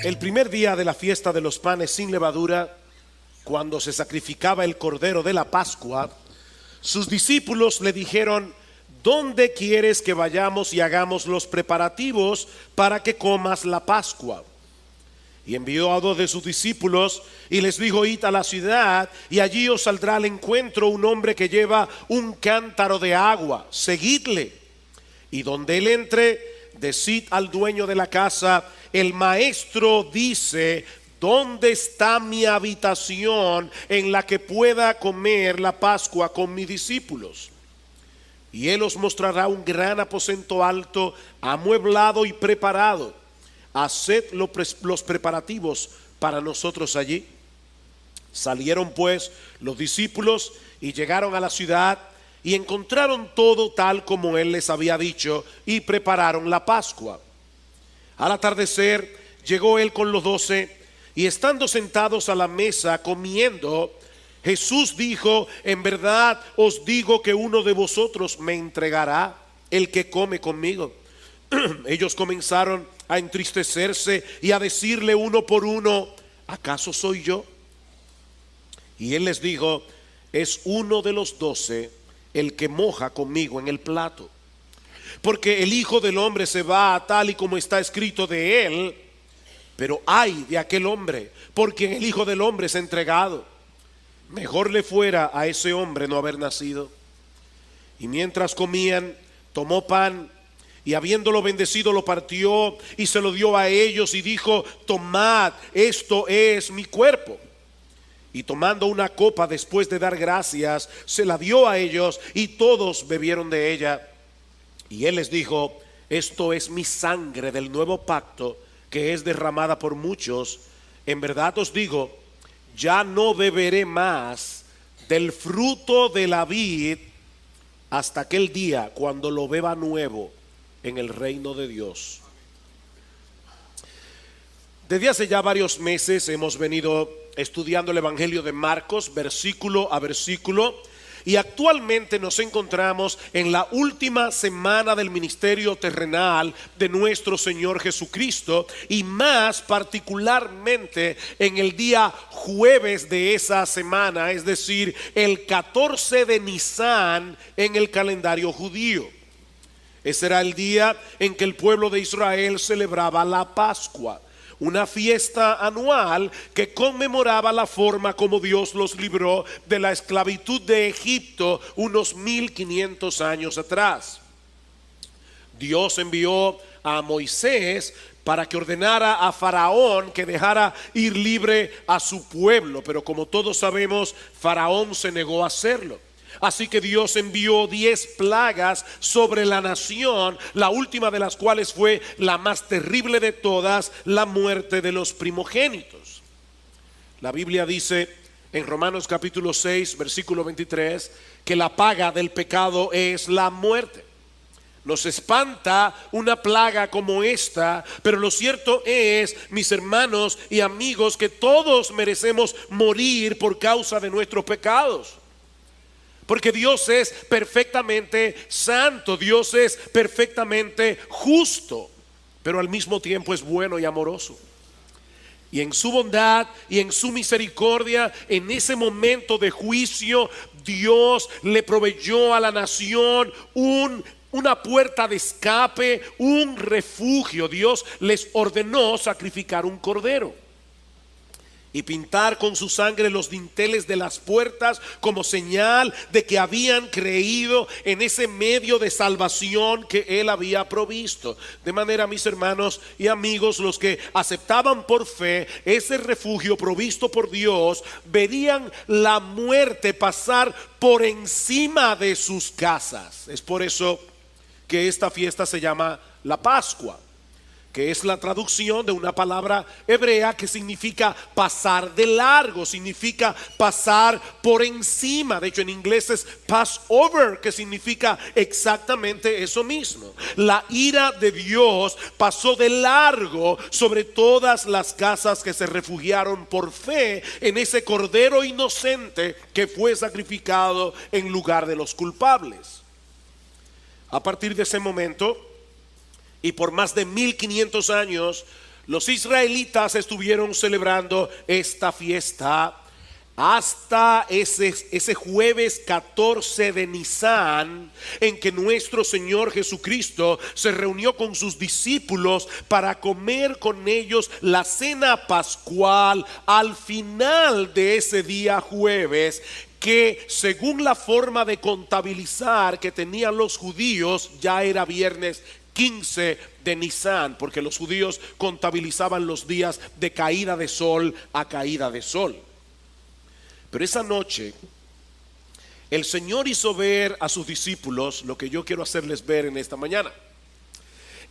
El primer día de la fiesta de los panes sin levadura, cuando se sacrificaba el cordero de la Pascua, sus discípulos le dijeron: ¿dónde quieres que vayamos y hagamos los preparativos para que comas la Pascua? Y envió a 2 de sus discípulos y les dijo: id a la ciudad y allí os saldrá al encuentro un hombre que lleva un cántaro de agua, seguidle. Y donde él entre, decid al dueño de la casa: el maestro dice, ¿dónde está mi habitación en la que pueda comer la Pascua con mis discípulos? Y él os mostrará un gran aposento alto, amueblado y preparado. Haced los preparativos para nosotros allí. Salieron pues los discípulos y llegaron a la ciudad y encontraron todo tal como él les había dicho, y prepararon la Pascua. Al atardecer llegó él con los 12, y estando sentados a la mesa comiendo, Jesús dijo: en verdad os digo que uno de vosotros me entregará, el que come conmigo. Ellos comenzaron a entristecerse y a decirle uno por uno: ¿acaso soy yo? Y él les dijo: es uno de los 12 el que moja conmigo en el plato. Porque el Hijo del Hombre se va tal y como está escrito de él, pero ay de aquel hombre por quien el Hijo del Hombre es entregado. Mejor le fuera a ese hombre no haber nacido. Y mientras comían, tomó pan y habiéndolo bendecido lo partió y se lo dio a ellos y dijo: tomad, esto es mi cuerpo. Y tomando una copa después de dar gracias, se la dio a ellos y todos bebieron de ella. Y él les dijo: esto es mi sangre del nuevo pacto, que es derramada por muchos. En verdad os digo, ya no beberé más del fruto de la vid hasta aquel día cuando lo beba nuevo en el reino de Dios. Desde hace ya varios meses hemos venido estudiando el Evangelio de Marcos versículo a versículo, y actualmente nos encontramos en la última semana del ministerio terrenal de nuestro Señor Jesucristo, y más particularmente en el día jueves de esa semana, es decir, el 14 de Nisán en el calendario judío. Ese era el día en que el pueblo de Israel celebraba la Pascua, una fiesta anual que conmemoraba la forma como Dios los libró de la esclavitud de Egipto unos 1500 años atrás. Dios envió a Moisés para que ordenara a Faraón que dejara ir libre a su pueblo, pero como todos sabemos, Faraón se negó a hacerlo. Así que Dios envió 10 plagas sobre la nación, la última de las cuales fue la más terrible de todas, la muerte de los primogénitos. La Biblia dice en Romanos capítulo 6 versículo 23 que la paga del pecado es la muerte. Nos espanta una plaga como esta, pero lo cierto es, mis hermanos y amigos, que todos merecemos morir por causa de nuestros pecados. Porque Dios es perfectamente santo, Dios es perfectamente justo, pero al mismo tiempo es bueno y amoroso. Y en su bondad y en su misericordia, en ese momento de juicio, Dios le proveyó a la nación una puerta de escape, un refugio. Dios les ordenó sacrificar un cordero y pintar con su sangre los dinteles de las puertas como señal de que habían creído en ese medio de salvación que Él había provisto. De manera, mis hermanos y amigos, los que aceptaban por fe ese refugio provisto por Dios, verían la muerte pasar por encima de sus casas. Es por eso que esta fiesta se llama la Pascua, que es la traducción de una palabra hebrea que significa pasar de largo, significa pasar por encima. De hecho, en inglés es Passover, que significa exactamente eso mismo. La ira de Dios pasó de largo sobre todas las casas que se refugiaron por fe en ese cordero inocente que fue sacrificado en lugar de los culpables. A partir de ese momento, y por más de 1500 años, Los israelitas estuvieron celebrando esta fiesta hasta ese jueves 14 de Nisán, en que nuestro Señor Jesucristo se reunió con sus discípulos para comer con ellos la cena pascual al final de ese día jueves, que según la forma de contabilizar que tenían los judíos ya era viernes 15 de Nisán, porque los judíos contabilizaban los días de caída de sol a caída de sol. Pero esa noche el Señor hizo ver a sus discípulos lo que yo quiero hacerles ver en esta mañana.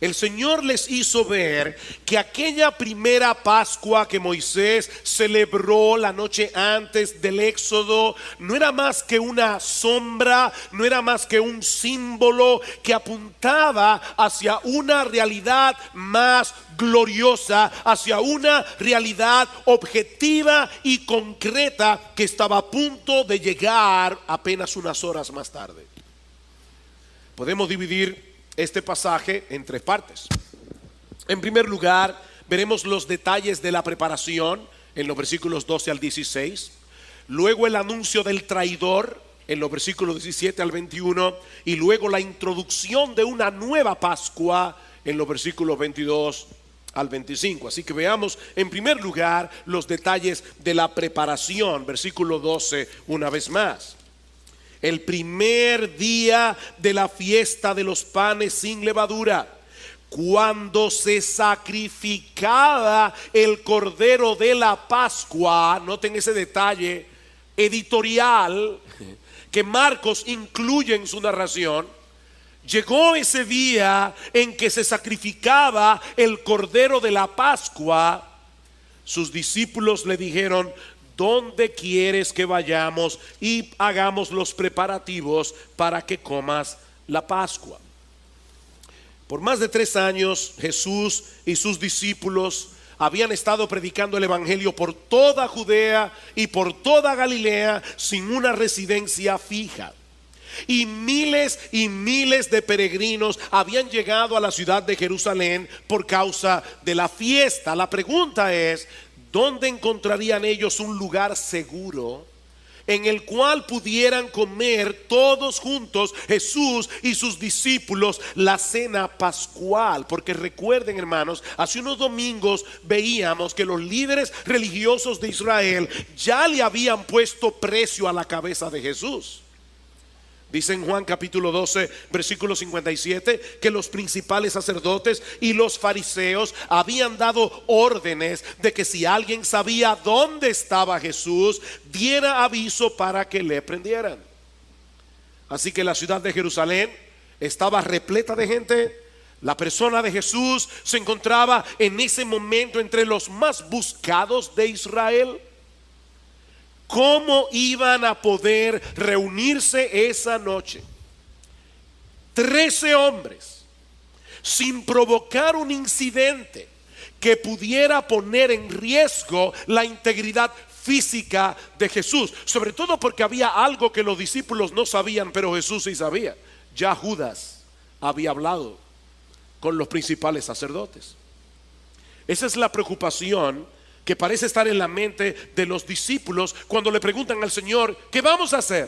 El Señor les hizo ver que aquella primera Pascua que Moisés celebró la noche antes del Éxodo no era más que una sombra, no era más que un símbolo que apuntaba hacia una realidad más gloriosa, hacia una realidad objetiva y concreta que estaba a punto de llegar apenas unas horas más tarde. Podemos dividir este pasaje en tres partes. En primer lugar, veremos los detalles de la preparación en los versículos 12 al 16. Luego el anuncio del traidor en los versículos 17 al 21. Y luego la introducción de una nueva Pascua en los versículos 22 al 25. Así que veamos en primer lugar los detalles de la preparación. Versículo 12 una vez más. El primer día de la fiesta de los panes sin levadura, cuando se sacrificaba el cordero de la Pascua. Noten ese detalle editorial que Marcos incluye en su narración. Llegó ese día en que se sacrificaba el cordero de la Pascua. Sus discípulos le dijeron: ¿dónde quieres que vayamos y hagamos los preparativos para que comas la Pascua? Por más de 3 años Jesús y sus discípulos habían estado predicando el evangelio por toda Judea y por toda Galilea sin una residencia fija. Y miles de peregrinos habían llegado a la ciudad de Jerusalén por causa de la fiesta. La pregunta es: ¿dónde encontrarían ellos un lugar seguro en el cual pudieran comer todos juntos, Jesús y sus discípulos, la cena pascual? Porque recuerden, hermanos, hace unos domingos veíamos que los líderes religiosos de Israel ya le habían puesto precio a la cabeza de Jesús. Dice en Juan capítulo 12 versículo 57 que los principales sacerdotes y los fariseos habían dado órdenes de que si alguien sabía dónde estaba Jesús, diera aviso para que le prendieran. Así que la ciudad de Jerusalén estaba repleta de gente. La persona de Jesús se encontraba en ese momento entre los más buscados de Israel. ¿Cómo iban a poder reunirse esa noche 13 hombres sin provocar un incidente que pudiera poner en riesgo la integridad física de Jesús? Sobre todo porque había algo que los discípulos no sabían, pero Jesús sí sabía. Ya Judas había hablado con los principales sacerdotes. Esa es la preocupación que parece estar en la mente de los discípulos cuando le preguntan al Señor: ¿qué vamos a hacer?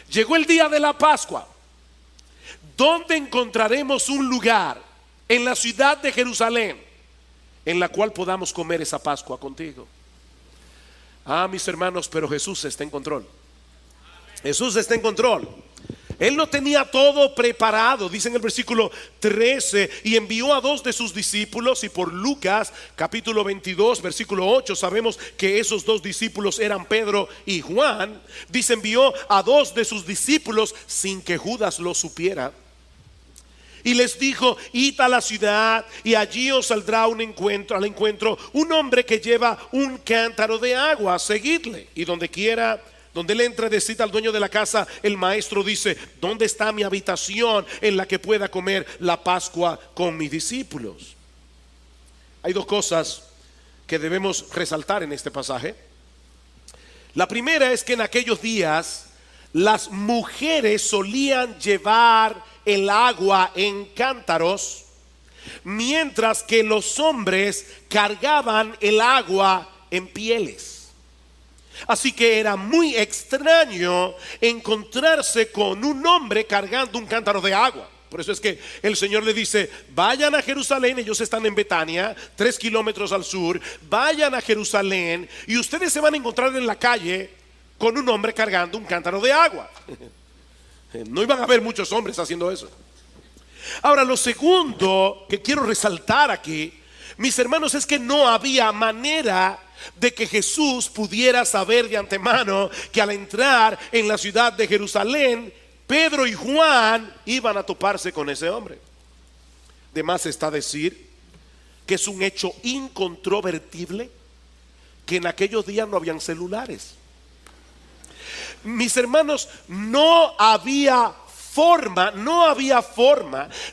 Llegó el día de la Pascua. ¿Dónde encontraremos un lugar en la ciudad de Jerusalén en la cual podamos comer esa Pascua contigo? Mis hermanos, pero Jesús está en control. Jesús está en control. Él no tenía todo preparado, dice en el versículo 13, y envió a 2 de sus discípulos. Y por Lucas capítulo 22 versículo 8 sabemos que esos 2 discípulos eran Pedro y Juan. Dice: envió a 2 de sus discípulos sin que Judas lo supiera. Y les dijo: id a la ciudad y allí os saldrá al encuentro un hombre que lleva un cántaro de agua, seguidle. Y donde él entre, decid al dueño de la casa: el maestro dice, ¿dónde está mi habitación en la que pueda comer la Pascua con mis discípulos? Hay 2 cosas que debemos resaltar en este pasaje. La primera es que en aquellos días las mujeres solían llevar el agua en cántaros mientras que los hombres cargaban el agua en pieles. Así que era muy extraño encontrarse con un hombre cargando un cántaro de agua. Por eso es que el Señor le dice: vayan a Jerusalén. Ellos están en Betania, 3 kilómetros al sur. Vayan a Jerusalén y ustedes se van a encontrar en la calle con un hombre cargando un cántaro de agua. No iban a haber muchos hombres haciendo eso. Ahora, lo segundo que quiero resaltar aquí, mis hermanos, es que no había manera de que Jesús pudiera saber de antemano que al entrar en la ciudad de Jerusalén, Pedro y Juan iban a toparse con ese hombre. De más está decir que es un hecho incontrovertible que en aquellos días no habían celulares. Mis hermanos, no había forma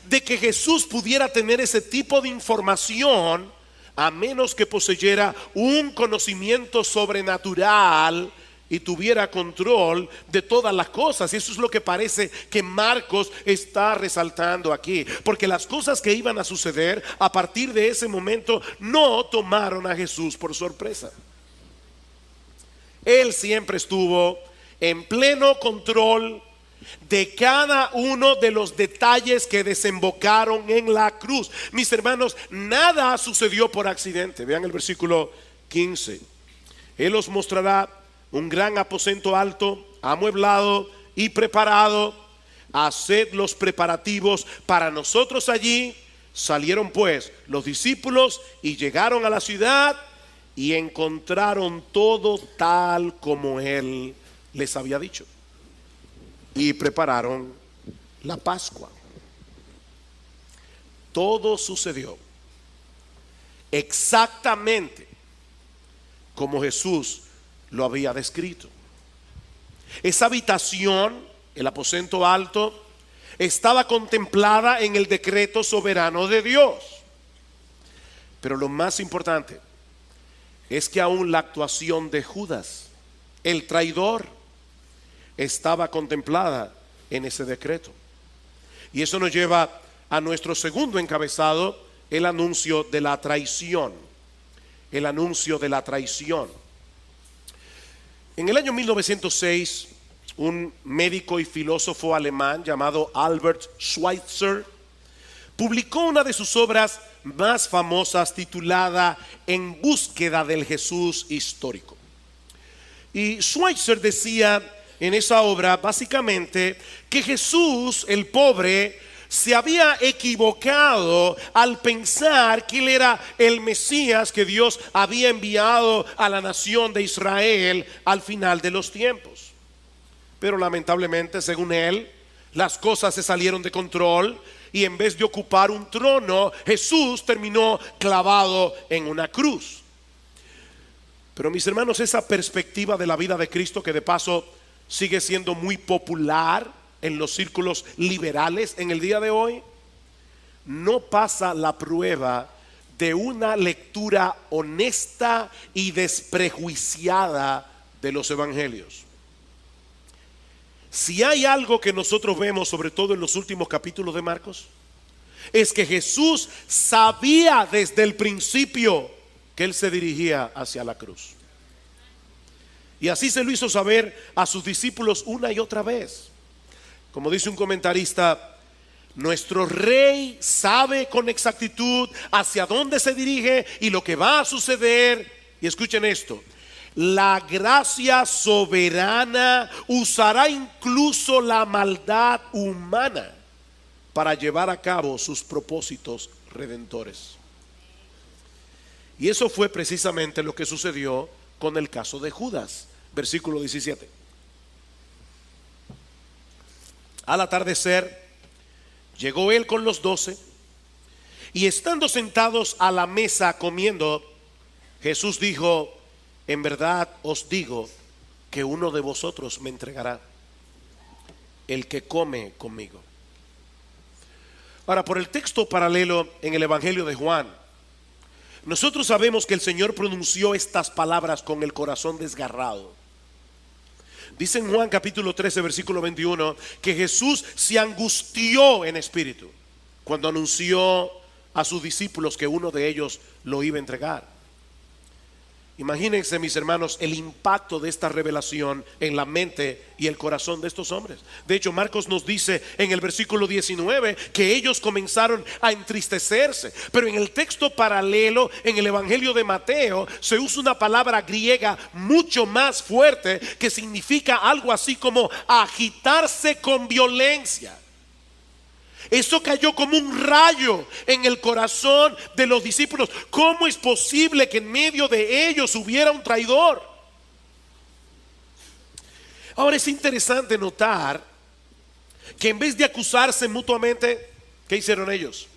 de que Jesús pudiera tener ese tipo de información a menos que poseyera un conocimiento sobrenatural y tuviera control de todas las cosas. Y eso es lo que parece que Marcos está resaltando aquí, porque las cosas que iban a suceder a partir de ese momento no tomaron a Jesús por sorpresa. Él siempre estuvo en pleno control de cada uno de los detalles que desembocaron en la cruz. Mis hermanos, nada sucedió por accidente. Vean el versículo 15. Él os mostrará un gran aposento alto, amueblado y preparado. Haced los preparativos para nosotros allí. Salieron pues los discípulos y llegaron a la ciudad y encontraron todo tal como él les había dicho. Y prepararon la Pascua. Todo sucedió exactamente como Jesús lo había descrito. Esa habitación, el aposento alto, estaba contemplada en el decreto soberano de Dios. Pero lo más importante es que aún la actuación de Judas, el traidor, estaba contemplada en ese decreto. Y eso nos lleva a nuestro segundo encabezado, el anuncio de la traición. El anuncio de la traición. En el año 1906, un médico y filósofo alemán llamado Albert Schweitzer publicó una de sus obras más famosas titulada En búsqueda del Jesús histórico. Y Schweitzer decía en esa obra básicamente que Jesús, el pobre, se había equivocado al pensar que él era el Mesías que Dios había enviado a la nación de Israel al final de los tiempos. Pero lamentablemente, según él, las cosas se salieron de control y en vez de ocupar un trono, Jesús terminó clavado en una cruz. Pero mis hermanos, esa perspectiva de la vida de Cristo, que de paso sigue siendo muy popular en los círculos liberales en el día de hoy, no pasa la prueba de una lectura honesta y desprejuiciada de los evangelios. Si hay algo que nosotros vemos, sobre todo en los últimos capítulos de Marcos, es que Jesús sabía desde el principio que él se dirigía hacia la cruz. Y así se lo hizo saber a sus discípulos una y otra vez. Como dice un comentarista, nuestro rey sabe con exactitud hacia dónde se dirige y lo que va a suceder. Y escuchen esto: la gracia soberana usará incluso la maldad humana para llevar a cabo sus propósitos redentores. Y eso fue precisamente lo que sucedió con el caso de Judas. Versículo 17. Al atardecer, llegó él con los 12, y estando sentados a la mesa comiendo, Jesús dijo: en verdad os digo que uno de vosotros me entregará, el que come conmigo. Ahora, por el texto paralelo en el Evangelio de Juan, nosotros sabemos que el Señor pronunció estas palabras con el corazón desgarrado. Dice en Juan capítulo 13 versículo 21 que Jesús se angustió en espíritu cuando anunció a sus discípulos que uno de ellos lo iba a entregar. Imagínense, mis hermanos, el impacto de esta revelación en la mente y el corazón de estos hombres. De hecho, Marcos nos dice en el versículo 19 que ellos comenzaron a entristecerse. Pero en el texto paralelo, en el Evangelio de Mateo, se usa una palabra griega mucho más fuerte que significa algo así como agitarse con violencia. Eso cayó como un rayo en el corazón de los discípulos. ¿Cómo es posible que en medio de ellos hubiera un traidor? Ahora es interesante notar que en vez de acusarse mutuamente, ¿qué hicieron ellos?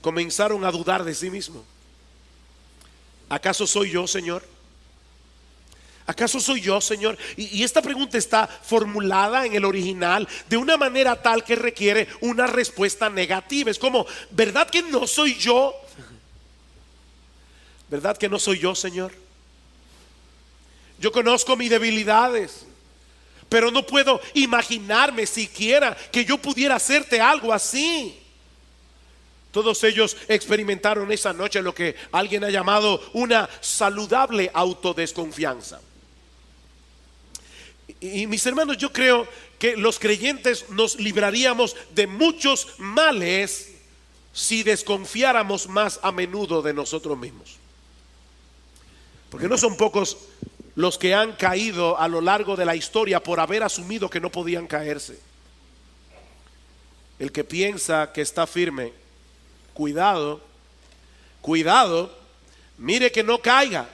Comenzaron a dudar de sí mismos. ¿Acaso soy yo, Señor? ¿Acaso soy yo, Señor? Y esta pregunta está formulada en el original de una manera tal que requiere una respuesta negativa. Es como, ¿verdad que no soy yo? ¿Verdad que no soy yo, Señor? Yo conozco mis debilidades, pero no puedo imaginarme siquiera que yo pudiera hacerte algo así. Todos ellos experimentaron esa noche lo que alguien ha llamado una saludable autodesconfianza. Y mis hermanos, yo creo que los creyentes nos libraríamos de muchos males si desconfiáramos más a menudo de nosotros mismos. Porque no son pocos los que han caído a lo largo de la historia por haber asumido que no podían caerse. El que piensa que está firme, cuidado, cuidado, mire que no caiga.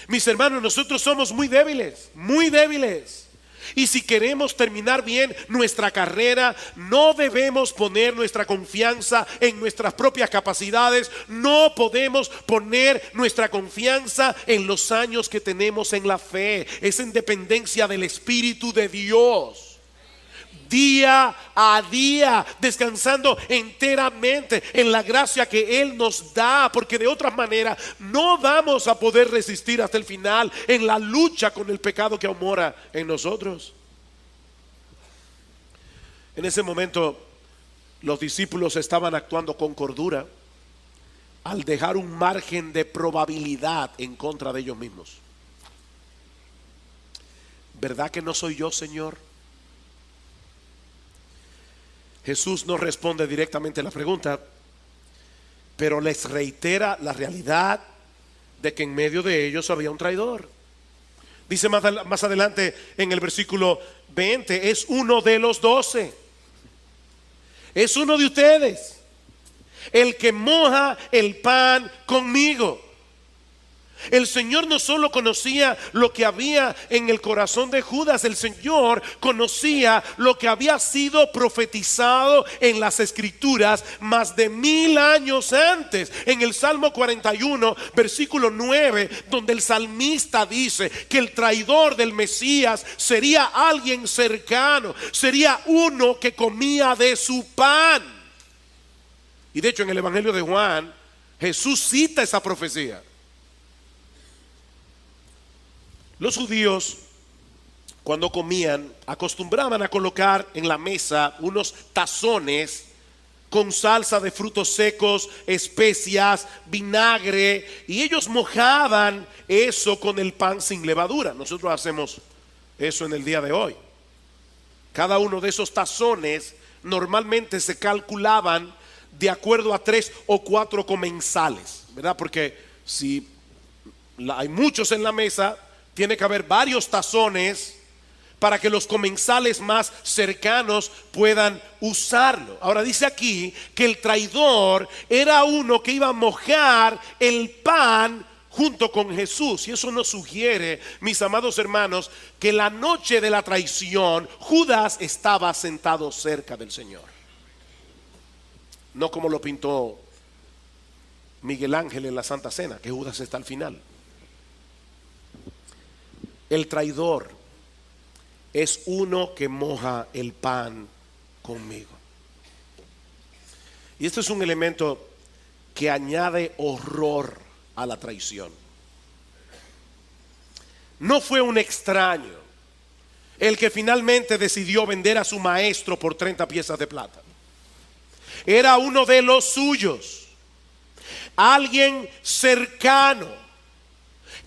Mis hermanos, nosotros somos muy débiles, muy débiles. Y si queremos terminar bien nuestra carrera, no debemos poner nuestra confianza en nuestras propias capacidades. No podemos poner nuestra confianza en los años que tenemos en la fe. Es en dependencia del Espíritu de Dios. Día a día, descansando enteramente en la gracia que Él nos da, porque de otra manera no vamos a poder resistir hasta el final en la lucha con el pecado que aún mora en nosotros. En ese momento los discípulos estaban actuando con cordura al dejar un margen de probabilidad en contra de ellos mismos. ¿Verdad que no soy yo, Señor? Jesús no responde directamente a la pregunta, pero les reitera la realidad de que en medio de ellos había un traidor. Dice más adelante en el versículo 20, es uno de los 12. Es uno de ustedes, el que moja el pan conmigo. El Señor no solo conocía lo que había en el corazón de Judas, el Señor conocía lo que había sido profetizado en las Escrituras más de 1000 años antes. En el Salmo 41, versículo 9, donde el salmista dice que el traidor del Mesías sería alguien cercano, sería uno que comía de su pan. Y de hecho en el Evangelio de Juan, Jesús cita esa profecía. Los judíos, cuando comían, acostumbraban a colocar en la mesa unos tazones con salsa de frutos secos, especias, vinagre, y ellos mojaban eso con el pan sin levadura. Nosotros hacemos eso en el día de hoy. Cada uno de esos tazones normalmente se calculaban de acuerdo a 3 o 4 comensales, ¿verdad? Porque si hay muchos en la mesa, tiene que haber varios tazones para que los comensales más cercanos puedan usarlo. Ahora dice aquí que el traidor era uno que iba a mojar el pan junto con Jesús. Y eso nos sugiere, mis amados hermanos, que la noche de la traición Judas estaba sentado cerca del Señor. No como lo pintó Miguel Ángel en la Santa Cena, que Judas está al final. El traidor es uno que moja el pan conmigo. Y esto es un elemento que añade horror a la traición. No fue un extraño el que finalmente decidió vender a su maestro por 30 piezas de plata. era uno de los suyos, alguien cercano,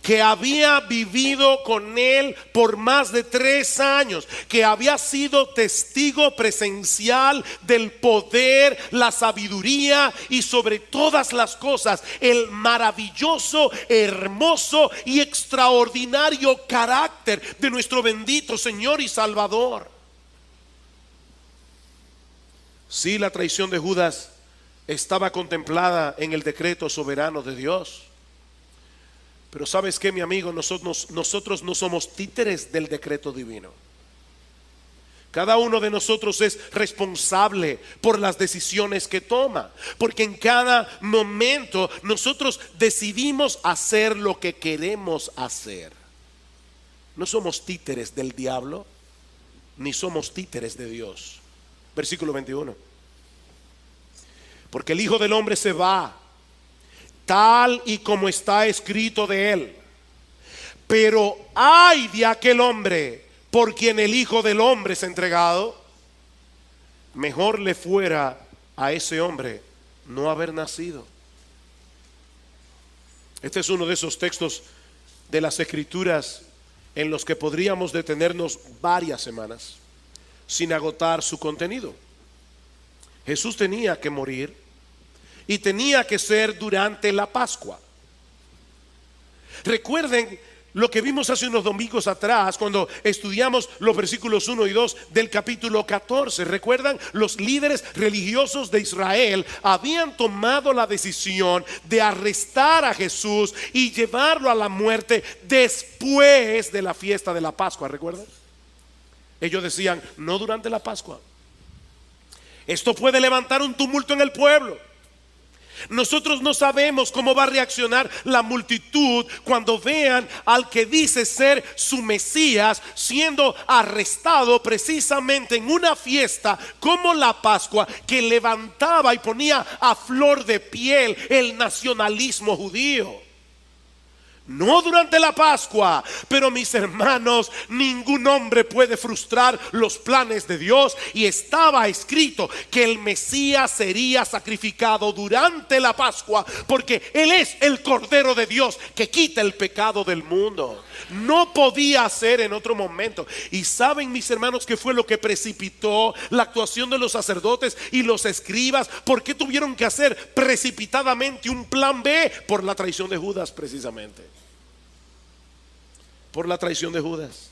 que había vivido con él por más de 3 años, que había sido testigo presencial del poder, la sabiduría y sobre todas las cosas el maravilloso, hermoso y extraordinario carácter de nuestro bendito Señor y Salvador. Sí, la traición de Judas estaba contemplada en el decreto soberano de Dios. Pero ¿sabes qué, mi amigo? Nosotros no somos títeres del decreto divino. Cada uno de nosotros es responsable por las decisiones que toma, porque en cada momento nosotros decidimos hacer lo que queremos hacer. No somos títeres del diablo, ni somos títeres de Dios. Versículo 21. Porque el Hijo del Hombre se va, tal y como está escrito de él. Pero ay de aquel hombre por quien el Hijo del Hombre es entregado. Mejor le fuera a ese hombre no haber nacido. Este es uno de esos textos de las Escrituras en los que podríamos detenernos varias semanas sin agotar su contenido. Jesús tenía que morir y tenía que ser durante la Pascua. Recuerden lo que vimos hace unos domingos atrás cuando estudiamos los versículos 1 y 2 del capítulo 14. Recuerdan, los líderes religiosos de Israel habían tomado la decisión de arrestar a Jesús y llevarlo a la muerte después de la fiesta de la Pascua. ¿Recuerdan? Ellos decían, no durante la Pascua. Esto puede levantar un tumulto en el pueblo. Nosotros no sabemos cómo va a reaccionar la multitud cuando vean al que dice ser su Mesías siendo arrestado precisamente en una fiesta como la Pascua, que levantaba y ponía a flor de piel el nacionalismo judío. No durante la Pascua, pero mis hermanos, ningún hombre puede frustrar los planes de Dios, y estaba escrito que el Mesías sería sacrificado durante la Pascua, porque Él es el Cordero de Dios que quita el pecado del mundo. No podía ser en otro momento. Y saben, mis hermanos, qué fue lo que precipitó la actuación de los sacerdotes y los escribas. ¿Por qué tuvieron que hacer precipitadamente un plan B? Por la traición de Judas, precisamente. Por la traición de Judas.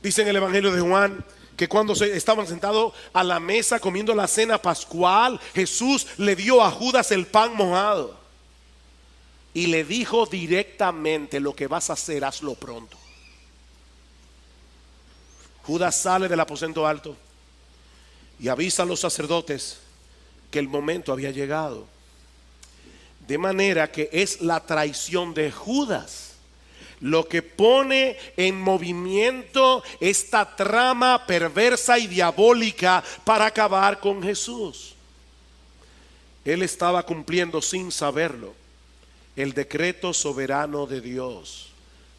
Dice en el Evangelio de Juan que cuando estaban sentados a la mesa comiendo la cena pascual, Jesús le dio a Judas el pan mojado y le dijo directamente: lo que vas a hacer, hazlo pronto. Judas sale del aposento alto y avisa a los sacerdotes que el momento había llegado. De manera que es la traición de Judas lo que pone en movimiento esta trama perversa y diabólica para acabar con Jesús. Él estaba cumpliendo sin saberlo el decreto soberano de Dios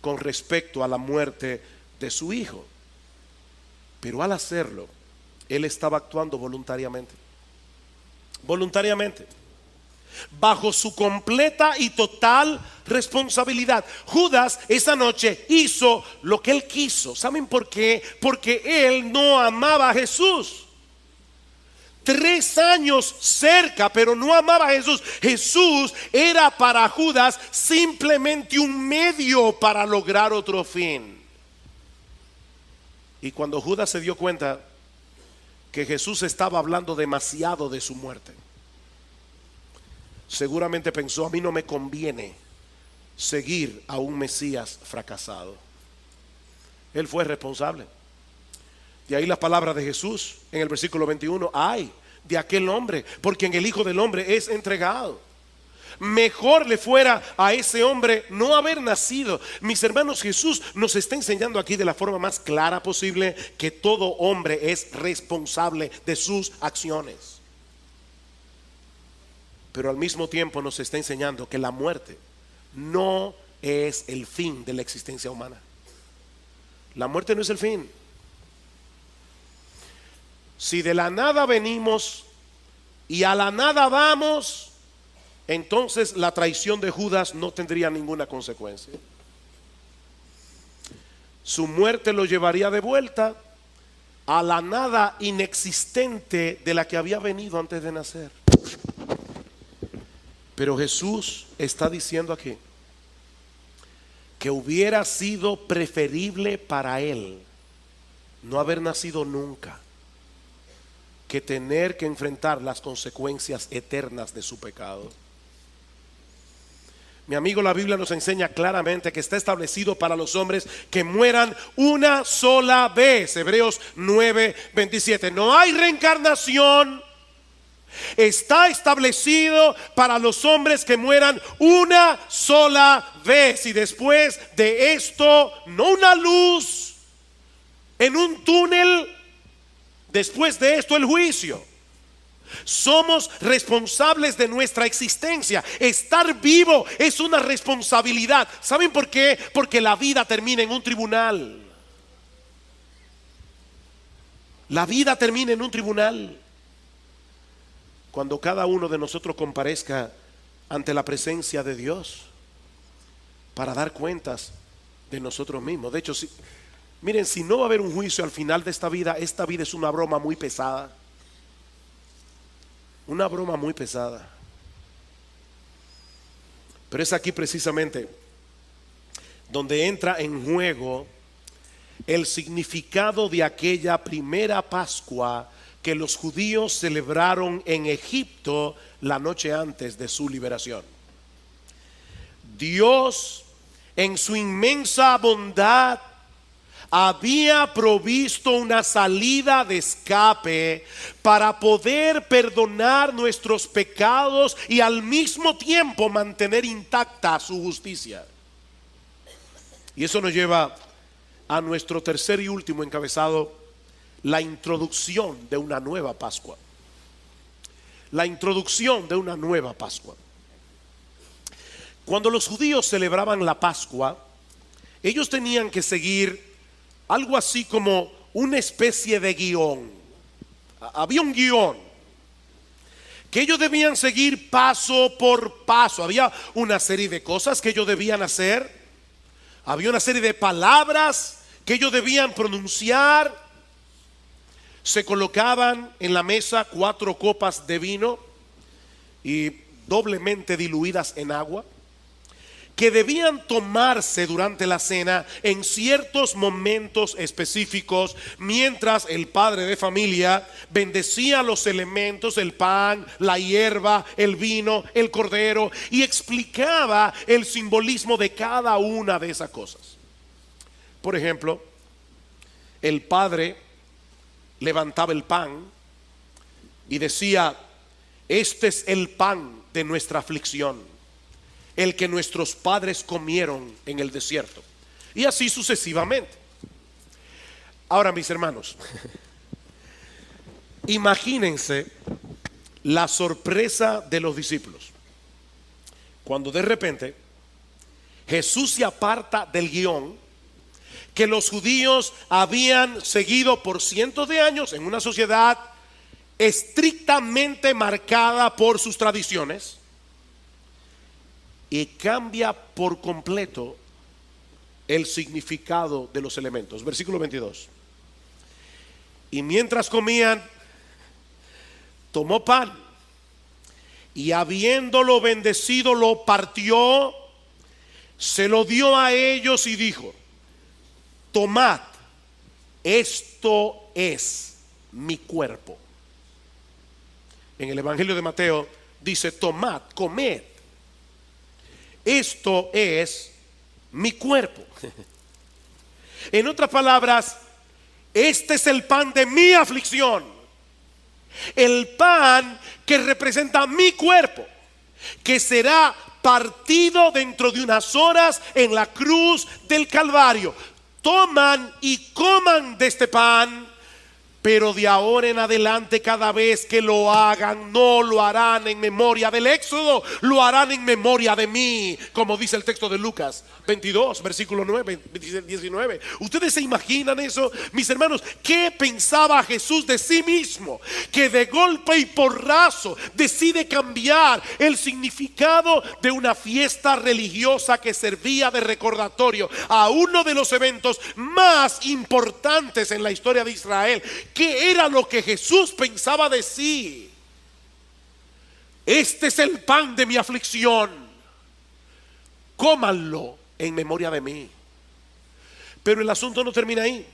con respecto a la muerte de su hijo. Pero al hacerlo, él estaba actuando voluntariamente. Voluntariamente. Bajo su completa y total responsabilidad. Judas esa noche hizo lo que él quiso. ¿Saben por qué? Porque él no amaba a Jesús. 3 años cerca, pero no amaba a Jesús. Jesús era para Judas simplemente un medio para lograr otro fin. Y cuando Judas se dio cuenta que Jesús estaba hablando demasiado de su muerte, seguramente pensó: a mí no me conviene seguir a un Mesías fracasado. Él fue responsable. De ahí las palabras de Jesús en el versículo 21: ay de aquel hombre por quien el Hijo del Hombre es entregado. Mejor le fuera a ese hombre no haber nacido. Mis hermanos, Jesús nos está enseñando aquí de la forma más clara posible que todo hombre es responsable de sus acciones. Pero al mismo tiempo nos está enseñando que la muerte no es el fin de la existencia humana. La muerte no es el fin. Si de la nada venimos y a la nada vamos, entonces la traición de Judas no tendría ninguna consecuencia. Su muerte lo llevaría de vuelta a la nada inexistente de la que había venido antes de nacer. Pero Jesús está diciendo aquí que hubiera sido preferible para él no haber nacido nunca que tener que enfrentar las consecuencias eternas de su pecado. Mi amigo, la Biblia nos enseña claramente que está establecido para los hombres que mueran una sola vez. Hebreos 9:27. No hay reencarnación. Está establecido para los hombres que mueran una sola vez. Y después de esto, no una luz en un túnel. Después de esto, el juicio. Somos responsables de nuestra existencia. Estar vivo es una responsabilidad. ¿Saben por qué? Porque la vida termina en un tribunal. La vida termina en un tribunal. Cuando cada uno de nosotros comparezca ante la presencia de Dios para dar cuentas de nosotros mismos. De hecho, miren, si no va a haber un juicio al final de esta vida es una broma muy pesada. Una broma muy pesada. Pero es aquí precisamente donde entra en juego el significado de aquella primera Pascua que los judíos celebraron en Egipto la noche antes de su liberación. Dios, en su inmensa bondad, había provisto una salida de escape para poder perdonar nuestros pecados y al mismo tiempo mantener intacta su justicia. Y eso nos lleva a nuestro tercer y último encabezado: la introducción de una nueva Pascua. La introducción de una nueva Pascua. Cuando los judíos celebraban la Pascua, ellos tenían que seguir algo así como una especie de guión. Había un guión que ellos debían seguir paso por paso. Había una serie de cosas que ellos debían hacer. Había una serie de palabras que ellos debían pronunciar. Se colocaban en la mesa 4 copas de vino y doblemente diluidas en agua, que debían tomarse durante la cena en ciertos momentos específicos, mientras el padre de familia bendecía los elementos, el pan, la hierba, el vino, el cordero, y explicaba el simbolismo de cada una de esas cosas. Por ejemplo, el padre levantaba el pan y decía: este es el pan de nuestra aflicción, el que nuestros padres comieron en el desierto. Y así sucesivamente. Ahora, mis hermanos, imagínense la sorpresa de los discípulos cuando de repente Jesús se aparta del guión que los judíos habían seguido por cientos de años en una sociedad estrictamente marcada por sus tradiciones, y cambia por completo el significado de los elementos. Versículo 22. Y mientras comían, tomó pan y habiéndolo bendecido, lo partió, se lo dio a ellos y dijo: tomad, esto es mi cuerpo. En el Evangelio de Mateo dice: tomad, comed, esto es mi cuerpo. En otras palabras, este es el pan de mi aflicción, el pan que representa mi cuerpo, que será partido dentro de unas horas en la cruz del Calvario. Toman y coman de este pan, Pero de ahora en adelante, cada vez que lo hagan, no lo harán en memoria del éxodo, lo harán en memoria de mí, como dice el texto de Lucas 22, versículo 9, 19. ¿Ustedes se imaginan eso? Mis hermanos, ¿qué pensaba Jesús de sí mismo? Que de golpe y porrazo decide cambiar el significado de una fiesta religiosa que servía de recordatorio a uno de los eventos más importantes en la historia de Israel. ¿Qué era lo que Jesús pensaba de sí? Este es el pan de mi aflicción, cómanlo en memoria de mí. Pero el asunto no termina ahí.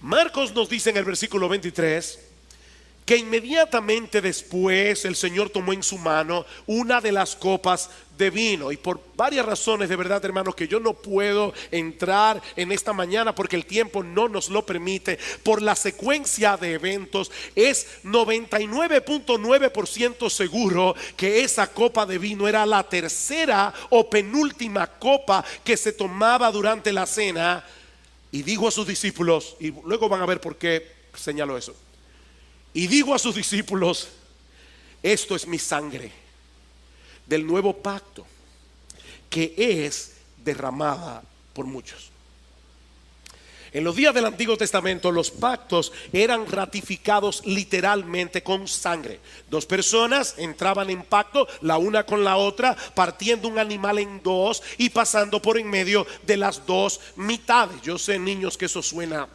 Marcos nos dice en el versículo 23 que inmediatamente después el Señor tomó en su mano una de las copas de vino. Y por varias razones, de verdad, hermanos, que yo no puedo entrar en esta mañana porque el tiempo no nos lo permite, por la secuencia de eventos, es 99.9% seguro que esa copa de vino era la tercera o penúltima copa que se tomaba durante la cena. Y dijo a sus discípulos, y luego van a ver por qué señalo eso. Y digo a sus discípulos: esto es mi sangre del nuevo pacto, que es derramada por muchos. En los días del Antiguo Testamento, los pactos eran ratificados literalmente con sangre. Dos personas entraban en pacto, la una con la otra, partiendo un animal en dos y pasando por en medio de las dos mitades. Yo sé, niños, que eso suena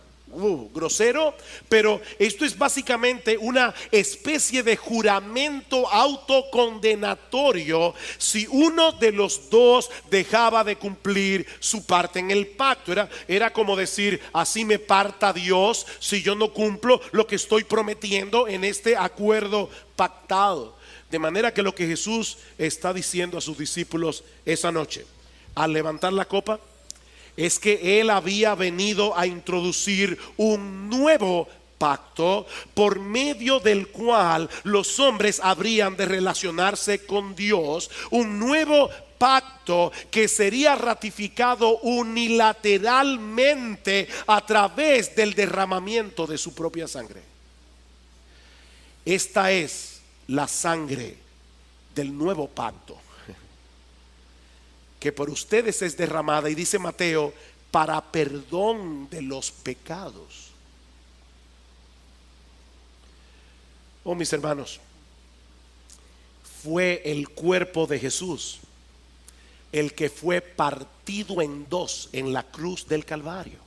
grosero, pero esto es básicamente una especie de juramento autocondenatorio si uno de los dos dejaba de cumplir su parte en el pacto. Era como decir: así me parta Dios si yo no cumplo lo que estoy prometiendo en este acuerdo pactado. De manera que lo que Jesús está diciendo a sus discípulos esa noche, al levantar la copa, es que Él había venido a introducir un nuevo pacto por medio del cual los hombres habrían de relacionarse con Dios. Un nuevo pacto que sería ratificado unilateralmente a través del derramamiento de su propia sangre. Esta es la sangre del nuevo pacto, que por ustedes es derramada, y dice Mateo, para perdón de los pecados. Oh, mis hermanos, fue el cuerpo de Jesús el que fue partido en dos en la cruz del Calvario.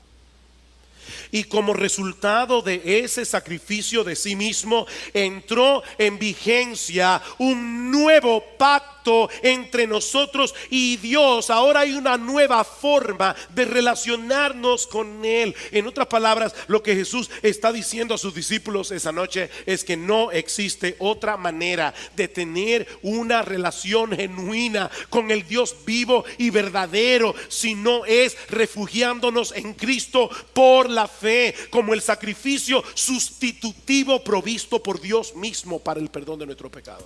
Y como resultado de ese sacrificio de sí mismo, entró en vigencia un nuevo pacto entre nosotros y Dios. Ahora hay una nueva forma de relacionarnos con Él. En otras palabras, lo que Jesús está diciendo a sus discípulos esa noche es que no existe otra manera de tener una relación genuina con el Dios vivo y verdadero si no es refugiándonos en Cristo por la fe, como el sacrificio sustitutivo provisto por Dios mismo para el perdón de nuestros pecados.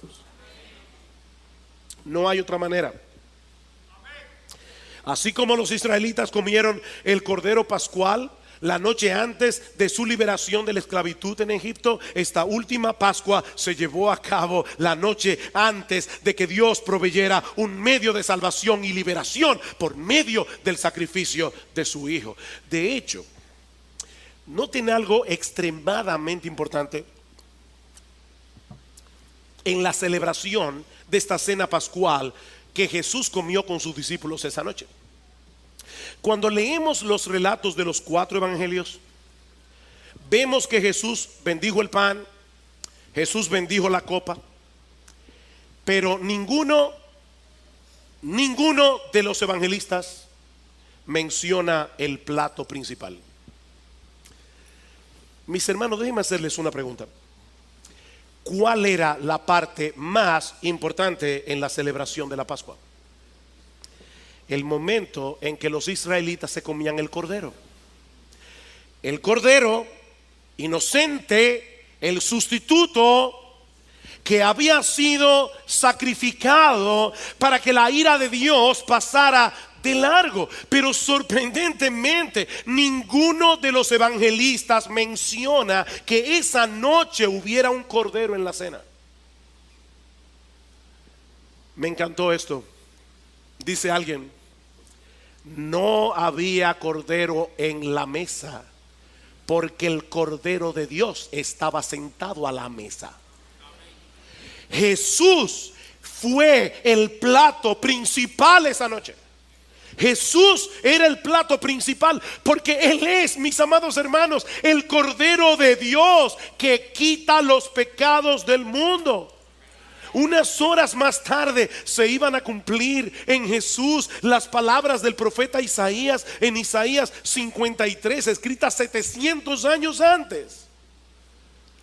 No hay otra manera. Así como los israelitas comieron el cordero pascual la noche antes de su liberación de la esclavitud en Egipto, esta última Pascua se llevó a cabo la noche antes de que Dios proveyera un medio de salvación y liberación por medio del sacrificio de su Hijo. De hecho, noten algo extremadamente importante en la celebración de esta cena pascual que Jesús comió con sus discípulos esa noche. Cuando leemos los relatos de los 4 evangelios, vemos que Jesús bendijo el pan, Jesús bendijo la copa, pero ninguno de los evangelistas menciona el plato principal. Mis hermanos, déjenme hacerles una pregunta. ¿Cuál era la parte más importante en la celebración de la Pascua? El momento en que los israelitas se comían el cordero. El cordero inocente, el sustituto que había sido sacrificado para que la ira de Dios pasara de largo. Pero sorprendentemente, ninguno de los evangelistas menciona que esa noche hubiera un cordero en la cena. Me encantó esto. Dice alguien: no había cordero en la mesa, porque el Cordero de Dios estaba sentado a la mesa. Jesús fue el plato principal esa noche. Jesús era el plato principal, porque Él es, mis amados hermanos, el Cordero de Dios que quita los pecados del mundo. Unas horas más tarde se iban a cumplir en Jesús las palabras del profeta Isaías en Isaías 53, escritas 700 años antes.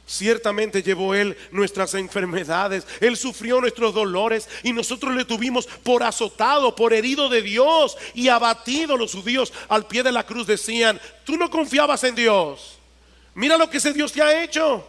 Ciertamente llevó Él nuestras enfermedades, Él sufrió nuestros dolores, y nosotros le tuvimos por azotado, por herido de Dios y abatido. Los judíos al pie de la cruz decían: tú no confiabas en Dios, mira lo que ese Dios te ha hecho.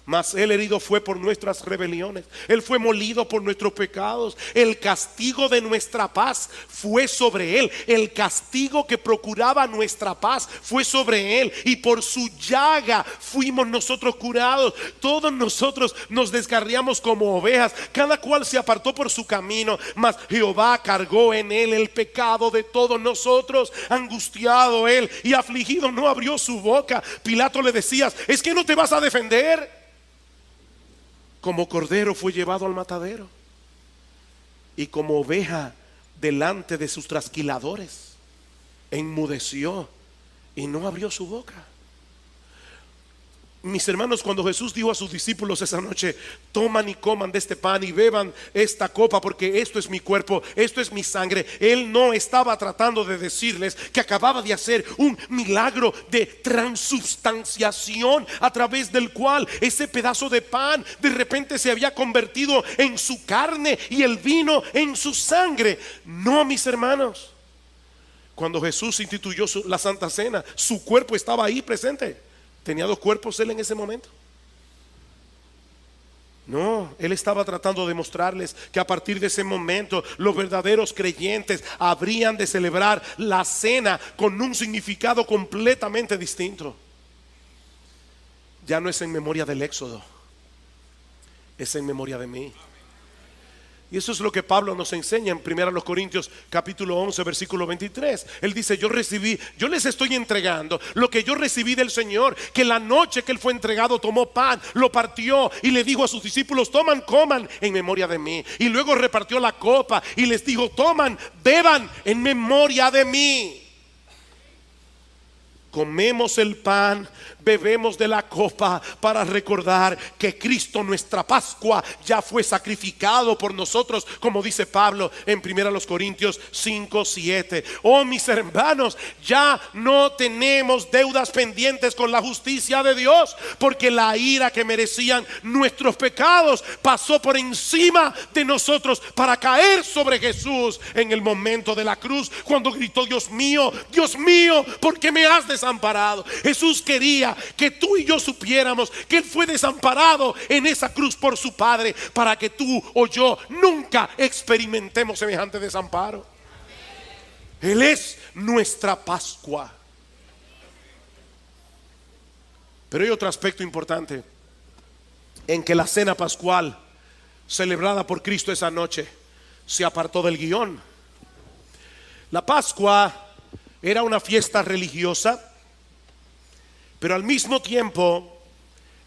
Mas Él herido fue por nuestras rebeliones, Él fue molido por nuestros pecados. El castigo de nuestra paz fue sobre Él. El castigo que procuraba nuestra paz fue sobre Él, y por su llaga fuimos nosotros curados. Todos nosotros nos descarriamos como ovejas, cada cual se apartó por su camino, mas Jehová cargó en Él el pecado de todos nosotros. Angustiado Él y afligido, no abrió su boca. Pilato le decía: ¿es que no te vas a defender? Como cordero fue llevado al matadero, y como oveja delante de sus trasquiladores, enmudeció y no abrió su boca. Mis hermanos, cuando Jesús dijo a sus discípulos esa noche: toman y coman de este pan y beban esta copa, porque esto es mi cuerpo, esto es mi sangre, Él no estaba tratando de decirles que acababa de hacer un milagro de transubstanciación, a través del cual ese pedazo de pan de repente se había convertido en su carne y el vino en su sangre. No, mis hermanos. Cuando Jesús instituyó la Santa Cena, su cuerpo estaba ahí presente. ¿Tenía dos cuerpos Él en ese momento? No, Él estaba tratando de mostrarles que a partir de ese momento los verdaderos creyentes habrían de celebrar la cena con un significado completamente distinto. Ya no es en memoria del éxodo, es en memoria de mí. Y eso es lo que Pablo nos enseña en 1 Corintios capítulo 11 versículo 23. Él dice: yo les estoy entregando lo que yo recibí del Señor, que la noche que Él fue entregado tomó pan, lo partió y le dijo a sus discípulos: toman, coman en memoria de mí. Y luego repartió la copa y les dijo: toman, beban en memoria de mí. Comemos el pan, bebemos de la copa para recordar que Cristo, nuestra Pascua, ya fue sacrificado por nosotros, como dice Pablo en 1 Corintios 5:7. Oh, mis hermanos, ya no tenemos deudas pendientes con la justicia de Dios, porque la ira que merecían nuestros pecados pasó por encima de nosotros para caer sobre Jesús en el momento de la cruz, cuando gritó: Dios mío, ¿por qué me has desamparado? Jesús quería que tú y yo supiéramos que Él fue desamparado en esa cruz por su Padre, para que tú o yo nunca experimentemos semejante desamparo. Él es nuestra Pascua. Pero hay otro aspecto importante en que la cena pascual celebrada por Cristo esa noche se apartó del guión. La Pascua era una fiesta religiosa, pero al mismo tiempo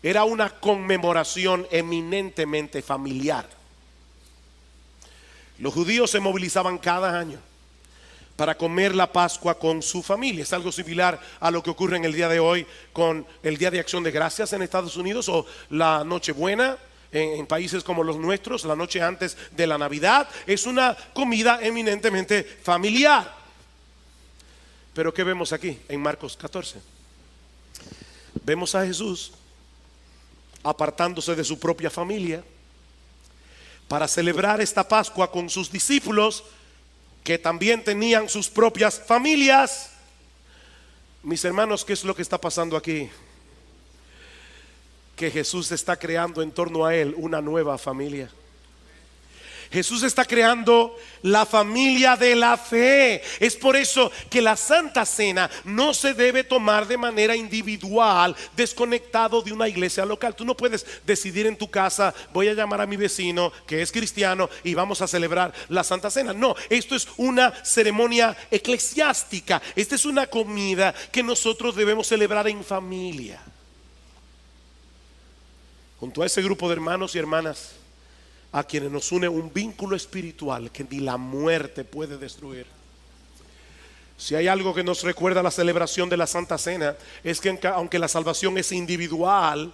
era una conmemoración eminentemente familiar. Los judíos se movilizaban cada año para comer la Pascua con su familia. Es algo similar a lo que ocurre en el día de hoy con el Día de Acción de Gracias en Estados Unidos, o la Nochebuena en países como los nuestros, la noche antes de la Navidad. Es una comida eminentemente familiar. Pero ¿qué vemos aquí en Marcos 14? Vemos a Jesús apartándose de su propia familia para celebrar esta Pascua con sus discípulos, que también tenían sus propias familias. Mis hermanos, ¿qué es lo que está pasando aquí? Que Jesús está creando en torno a Él una nueva familia. Jesús está creando la familia de la fe. Es por eso que la Santa Cena no se debe tomar de manera individual, desconectado de una iglesia local. Tú no puedes decidir en tu casa: voy a llamar a mi vecino que es cristiano y vamos a celebrar la Santa Cena. No, esto es una ceremonia eclesiástica. Esta es una comida que nosotros debemos celebrar en familia, junto a ese grupo de hermanos y hermanas a quienes nos une un vínculo espiritual que ni la muerte puede destruir. Si hay algo que nos recuerda la celebración de la Santa Cena, es que aunque la salvación es individual,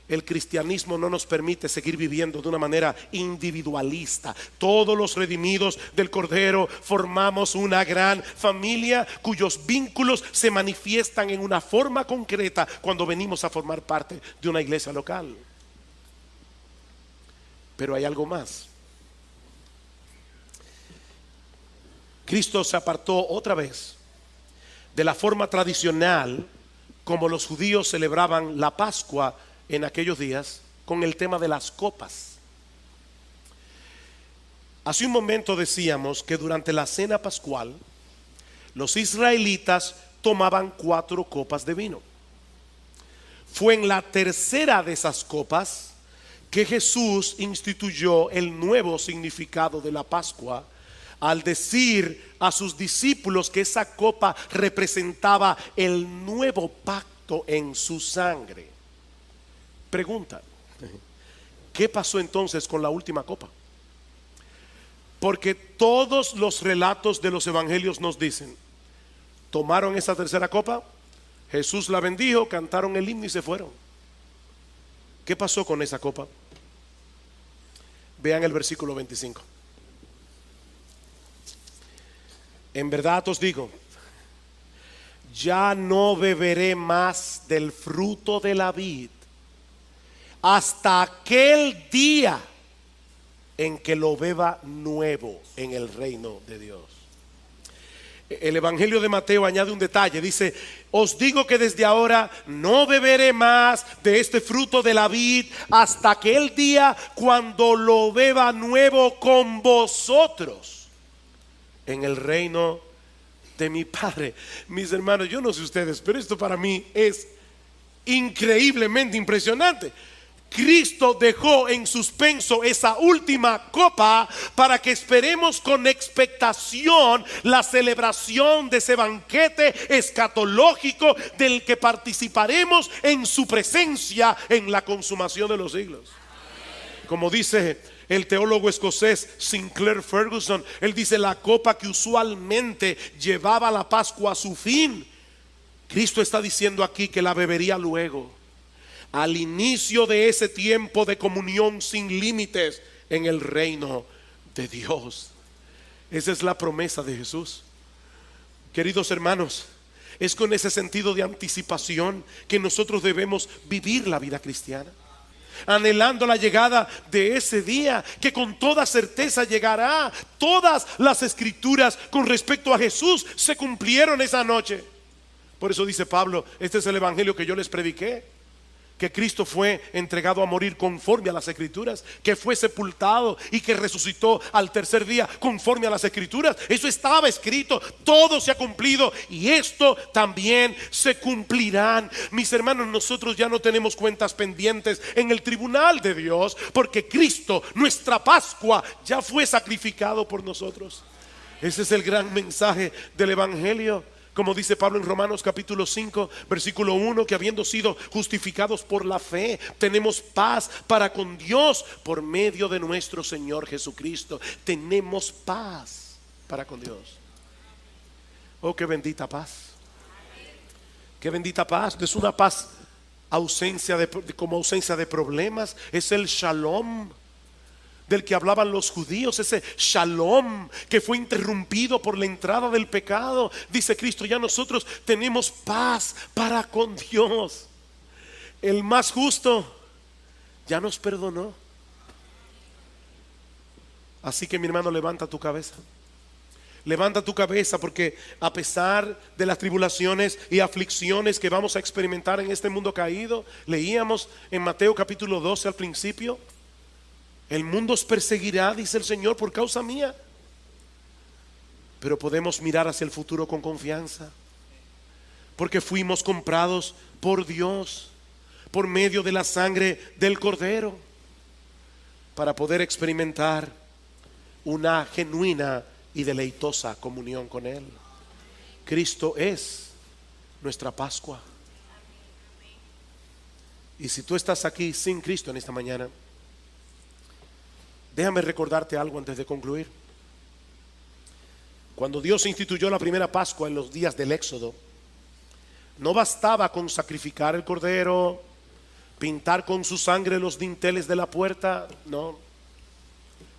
el cristianismo no nos permite seguir viviendo de una manera individualista. Todos los redimidos del Cordero formamos una gran familia cuyos vínculos se manifiestan en una forma concreta cuando venimos a formar parte de una iglesia local. Pero hay algo más. Cristo se apartó otra vez de la forma tradicional como los judíos celebraban la Pascua en aquellos días, con el tema de las copas. Hace un momento decíamos que durante la cena pascual los israelitas tomaban 4 copas de vino. Fue en la tercera de esas copas que Jesús instituyó el nuevo significado de la Pascua, al decir a sus discípulos que esa copa representaba el nuevo pacto en su sangre. Pregunta: ¿qué pasó entonces con la última copa? Porque todos los relatos de los evangelios nos dicen: tomaron esa tercera copa, Jesús la bendijo, cantaron el himno y se fueron. ¿Qué pasó con esa copa? Vean el versículo 25. En verdad os digo, ya no beberé más del fruto de la vid hasta aquel día en que lo beba nuevo en el reino de Dios. El Evangelio de Mateo añade un detalle, dice: os digo que desde ahora no beberé más de este fruto de la vid hasta aquel día cuando lo beba nuevo con vosotros en el reino de mi Padre. Mis hermanos, yo no sé ustedes, pero esto para mí es increíblemente impresionante. Cristo dejó en suspenso esa última copa para que esperemos con expectación la celebración de ese banquete escatológico del que participaremos en su presencia en la consumación de los siglos. Como dice el teólogo escocés Sinclair Ferguson, él dice: la copa que usualmente llevaba la Pascua a su fin, Cristo está diciendo aquí que la bebería luego, al inicio de ese tiempo de comunión sin límites en el reino de Dios. Esa es la promesa de Jesús. Queridos hermanos, es con ese sentido de anticipación que nosotros debemos vivir la vida cristiana, anhelando la llegada de ese día que con toda certeza llegará. Todas las escrituras con respecto a Jesús se cumplieron esa noche. Por eso dice Pablo: este es el evangelio que yo les prediqué, que Cristo fue entregado a morir conforme a las escrituras, que fue sepultado y que resucitó al tercer día conforme a las escrituras. Eso estaba escrito, todo se ha cumplido y esto también se cumplirán. Mis hermanos, nosotros ya no tenemos cuentas pendientes en el tribunal de Dios, porque Cristo, nuestra Pascua, ya fue sacrificado por nosotros. Ese es el gran mensaje del evangelio. Como dice Pablo en Romanos capítulo 5 versículo 1, que habiendo sido justificados por la fe, tenemos paz para con Dios por medio de nuestro Señor Jesucristo. Tenemos paz para con Dios. Oh, qué bendita paz. Qué bendita paz. No es una paz como ausencia de problemas. Es el shalom del que hablaban los judíos, ese shalom que fue interrumpido por la entrada del pecado. Dice Cristo: ya nosotros tenemos paz para con Dios. El más justo ya nos perdonó. Así que, mi hermano, levanta tu cabeza. Levanta tu cabeza, porque a pesar de las tribulaciones y aflicciones que vamos a experimentar en este mundo caído, leíamos en Mateo capítulo 12 al principio, El mundo os perseguirá, dice el Señor, por causa mía. Pero podemos mirar hacia el futuro con confianza, porque fuimos comprados por Dios por medio de la sangre del Cordero, para poder experimentar una genuina y deleitosa comunión con Él. Cristo es nuestra Pascua. Y si tú estás aquí sin Cristo en esta mañana, déjame recordarte algo antes de concluir. Cuando Dios instituyó la primera Pascua en los días del Éxodo, no bastaba con sacrificar el cordero, pintar con su sangre los dinteles de la puerta. No,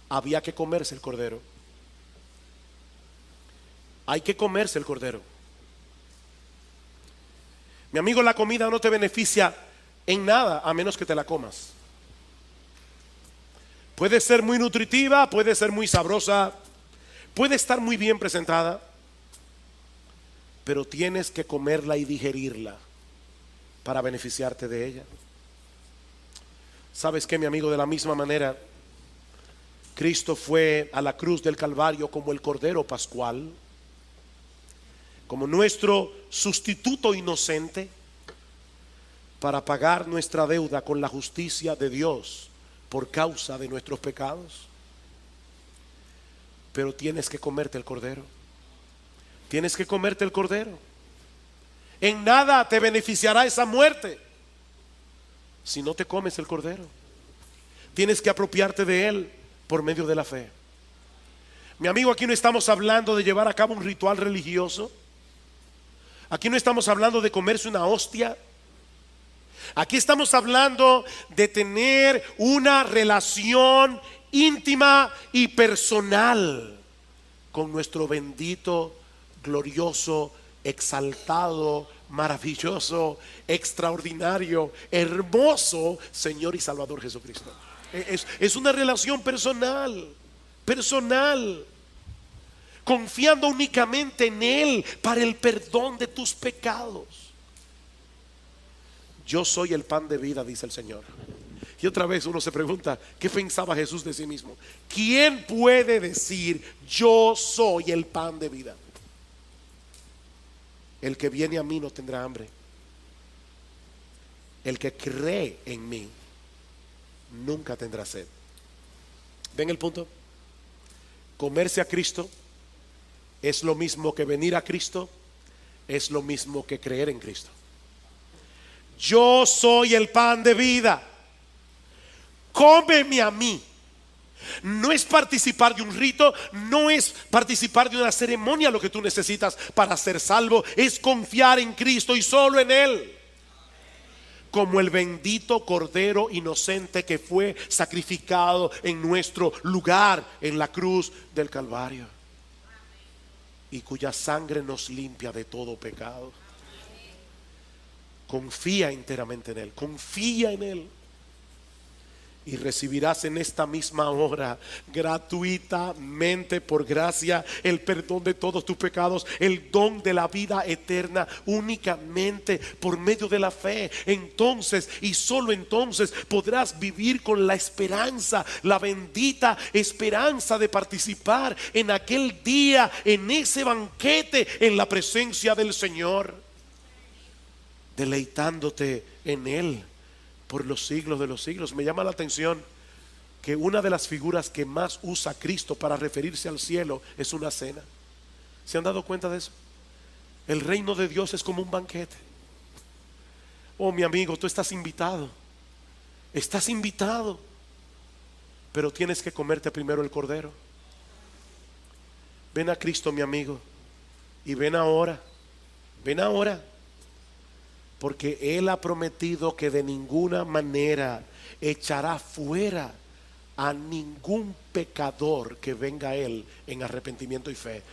había que comerse el cordero. Hay que comerse el cordero. Mi amigo, la comida no te beneficia en nada a menos que te la comas. Puede ser muy nutritiva, puede ser muy sabrosa, puede estar muy bien presentada, pero tienes que comerla y digerirla para beneficiarte de ella. ¿Sabes qué, mi amigo? De la misma manera, Cristo fue a la cruz del Calvario como el Cordero Pascual, como nuestro sustituto inocente, para pagar nuestra deuda con la justicia de Dios por causa de nuestros pecados. Pero tienes que comerte el cordero. Tienes que comerte el cordero. En nada te beneficiará esa muerte si no te comes el cordero. Tienes que apropiarte de él por medio de la fe. Mi amigo, aquí no estamos hablando de llevar a cabo un ritual religioso. Aquí no estamos hablando de comerse una hostia. Aquí estamos hablando de tener una relación íntima y personal con nuestro bendito, glorioso, exaltado, maravilloso, extraordinario, hermoso Señor y Salvador Jesucristo. Es una relación personal, confiando únicamente en Él para el perdón de tus pecados. Yo soy el pan de vida, dice el Señor. Y otra vez uno se pregunta, ¿qué pensaba Jesús de sí mismo? ¿Quién puede decir yo soy el pan de vida? El que viene a mí no tendrá hambre. El que cree en mí nunca tendrá sed. ¿Ven el punto? Comerse a Cristo es lo mismo que venir a Cristo, es lo mismo que creer en Cristo. Yo soy el pan de vida. Cómeme a mí. No es participar de un rito, no es participar de una ceremonia lo que tú necesitas para ser salvo. Es confiar en Cristo y solo en Él, como el bendito Cordero inocente que fue sacrificado en nuestro lugar en la cruz del Calvario, y cuya sangre nos limpia de todo pecado. Confía enteramente en Él, confía en Él, y recibirás en esta misma hora, gratuitamente, por gracia, el perdón de todos tus pecados, el don de la vida eterna, únicamente por medio de la fe. Entonces, y solo entonces, podrás vivir con la esperanza, la bendita esperanza de participar en aquel día, en ese banquete, en la presencia del Señor, deleitándote en Él por los siglos de los siglos. Me llama la atención que una de las figuras que más usa Cristo para referirse al cielo es una cena. ¿Se han dado cuenta de eso? El reino de Dios es como un banquete. Oh, mi amigo, tú estás invitado. Estás invitado. Pero tienes que comerte primero el cordero. Ven a Cristo, mi amigo, y ven ahora. Ven ahora. Porque Él ha prometido que de ninguna manera echará fuera a ningún pecador que venga a Él en arrepentimiento y fe.